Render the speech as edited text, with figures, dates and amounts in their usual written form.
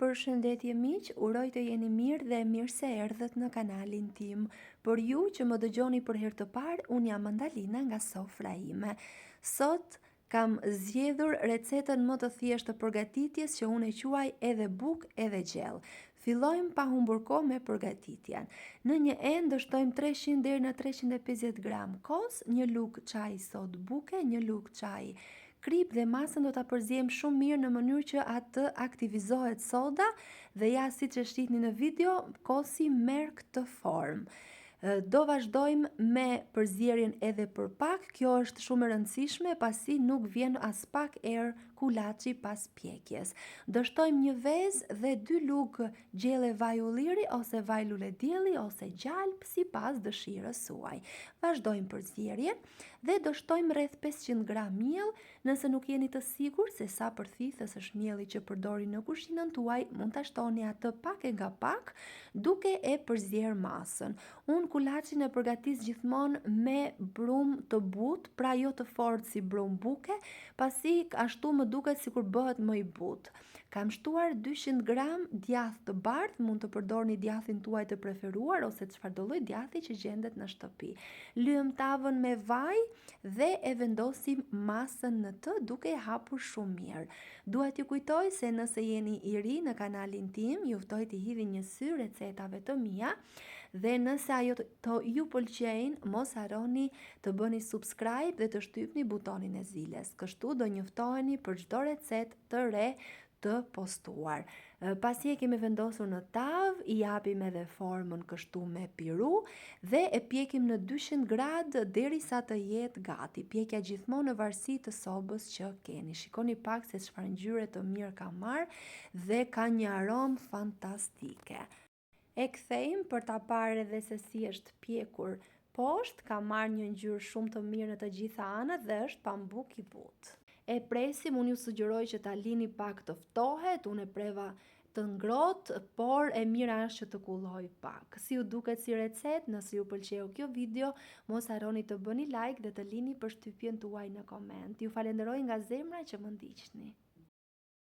Përshëndetje miq, uroj të jeni mirë dhe mirë se erdhët në kanalin tim. Për ju që më dëgjoni për herë të parë, unë jam Mandalina nga sofra ime. Sot kam zgjedhur recetën më të thjeshtë të përgatitjes që unë e quaj edhe bukë edhe gjellë. Fillojmë pa humbur kohë me përgatitjen. Në një enë dështojmë 300 deri në 350 gram kos, një lugë çaj sot buke, një lugë çaj krip dhe masën do ta përziejmë shumë mirë në mënyrë që atë aktivizohet soda dhe ja siç e shihni në video, kosi merr këtë formë. Do vazhdojmë me përzierjen edhe për pak, kjo është shumë e rëndësishme pasi nuk vjen as pak erë kulaçi pas pjekjes. Dështojmë një vezë dhe 2 lugë gjelle vaj ulliri ose vaj lule dielli ose gjalp sipas dëshirës suaj. Vazhdojmë përzierjen dhe dështojmë rreth 500 gram miell. Nëse nuk jeni të sigurt se sa përthithës është mielli që përdori në kuzhinën tuaj, mund ta shtoni atë pak e nga pak duke e përzier masën. Unë kulaçin e përgatis gjithmonë me brumë të butë, pra jo të fortë si brumë buke, pasi ashtu më duket sikur bëhet më i butë. Kam shtuar 200 gram djath të bardhë, mund të përdorni djathin tuaj të preferuar ose çfarëdo lloj djathi që gjendet në shtëpi. Lyem tavën me vaj dhe e vendosim masën në të duke e hapur shumë mirë. Dua t'ju kujtoj se nëse jeni i ri në kanalin tim, ju ftoj të hidhni një sy recetave të mia dhe nëse ajo të ju pëlqejnë, mos harroni të bëni subscribe dhe të shtypni butonin e ziles. Kështu do njoftoheni për çdo recetë të re të postuar. Pasi e kemi vendosur në tavë, i japim edhe formën kështu me piru dhe e pjekim në 200 gradë derisa të jetë gati. Pjekja gjithmonë në varësi të sobës që keni. Shikoni pak se çfarë ngjyre të mirë ka marrë dhe ka një aromë fantastike. E kthejmë për ta parë edhe se si është pjekur poshtë, ka marrë një ngjyrë shumë të mirë në të gjitha anët dhe është pambuk i butë. E presim, unë ju sugjeroj që ta lini pak të ftohet, unë e preva të ngrohtë, por e mira është që të kulloj pak. Si ju duket si recetë, nëse ju pëlqeu kjo video, mos harroni të bëni like dhe të lini përshtypjen tuaj në koment. Ju falenderoj nga zemra që më ndiqni.